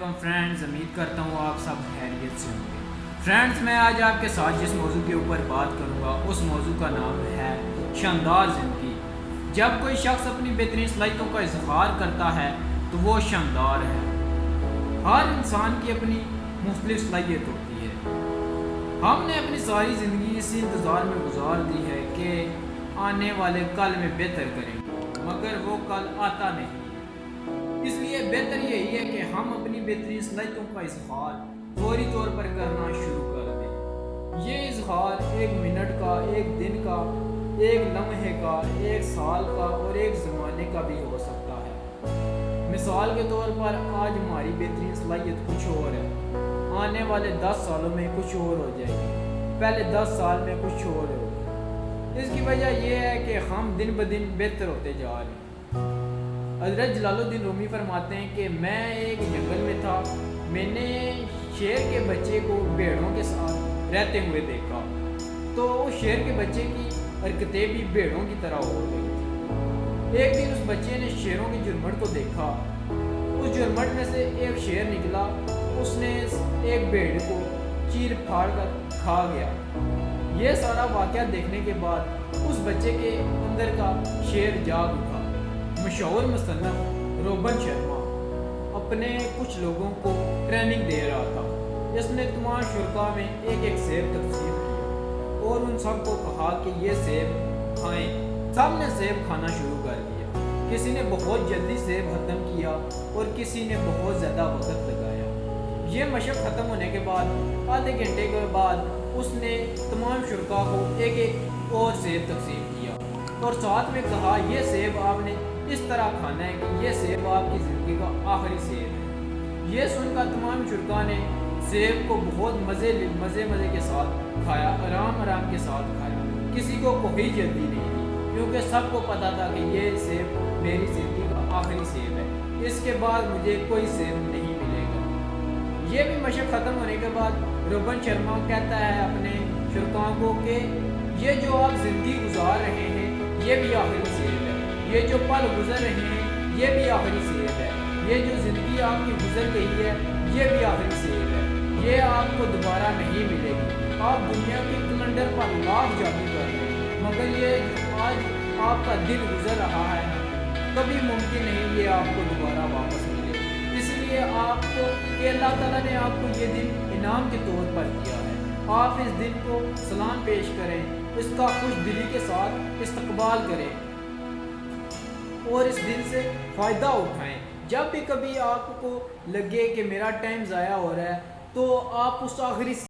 वालेकुम फ्रेंड्स, उम्मीद करता हूँ आप सब खैरियत से होंगे। फ्रेंड्स, मैं आज आपके साथ जिस मौजू के ऊपर बात करूँगा उस मौजू का नाम है शानदार ज़िंदगी। जब कोई शख्स अपनी बेहतरीन सलाहियतों का इजहार करता है तो वो शानदार है। हर इंसान की अपनी मुख्तलिफ सलाहियत होती है। हमने अपनी सारी ज़िंदगी इसी इंतज़ार में गुजार दी है कि आने वाले कल में बेहतर करेंगे, मगर वो कल आता नहीं। इसलिए बेहतर यही है कि हम अपनी बेहतरीन सलाहियतों का इजहार फौरी तौर पर करना शुरू कर दें। ये इजहार 1 मिनट का, 1 दिन का, 1 लम्हे का, 1 साल का और 1 ज़माने का भी हो सकता है। मिसाल के तौर पर आज हमारी बेहतरीन सलाहियत कुछ और है, आने वाले 10 सालों में कुछ और हो जाएगी, पहले 10 साल में कुछ और होगी। इसकी वजह यह है कि हम दिन ब दिन बेहतर होते जा रहे हैं। हज़रत जलालुद्दीन रूमी फरमाते हैं कि मैं एक जंगल में था, मैंने शेर के बच्चे को भेड़ों के साथ रहते हुए देखा, तो उस शेर के बच्चे की हरकतें भी भेड़ों की तरह हो गई थी। एक दिन उस बच्चे ने शेरों की झुरमुट को देखा, उस झुरमुट में से एक शेर निकला, उसने एक भेड़ को चीर फाड़ कर खा गया। ये सारा वाक़या देखने के बाद उस बच्चे के अंदर का शेर जाग उठा। मशहूर मुसन्निफ रोबन शर्मा अपने कुछ लोगों को ट्रेनिंग दे रहा था। इसने तमाम शुरा में एक सेब तकसीम किया और उन सब को कहा कि ये सेब खाएं। सब ने सेब खाना शुरू कर दिया। किसी ने बहुत जल्दी सेब ख़त्म किया और किसी ने बहुत ज़्यादा वक्त लगाया। ये मशक ख़त्म होने के बाद आधे घंटे के बाद उसने तमाम शुरा को एक और सेब तकसीम किया और साथ में कहा, ये सेब आपने इस तरह खाना है कि ये सेब आपकी ज़िंदगी का आखिरी सेब है। ये सुनकर तमाम शुरा ने सेब को बहुत मज़े के साथ खाया, आराम के साथ खाया। किसी को कोई जल्दी नहीं थी, क्योंकि सबको पता था कि ये सेब मेरी ज़िंदगी का आखिरी सेब है, इसके बाद मुझे कोई सेब नहीं मिलेगा। ये भी मशक ख़त्म होने के बाद रोबन शर्मा कहता है अपने शुरा को कि ये जो आप ज़िंदगी गुजार रहे हैं ये भी आखिरी सेब है, ये जो पल गुजर रहे हैं ये भी आखिरी सेब है, ये जो ज़िंदगी आपकी गुजर गई है ये भी आखिरी सेब है, ये आपको दोबारा नहीं मिलेगी। आप दुनिया के कलंडर पर लाख जादू कर रहे हैं, मगर ये आज आपका दिन गुजर रहा है ना, कभी मुमकिन नहीं ये आपको दोबारा वापस मिले। इसलिए आपको अल्लाह ताला ने आपको ये दिन इनाम के तौर पर दिया है। आप इस दिन को सलाम पेश करें, इसका खुश दिली के साथ इस्तकबाल करें और इस दिन से फ़ायदा उठाएं। जब भी कभी आपको लगे कि मेरा टाइम ज़ाया हो रहा है तो आप उस आखिरी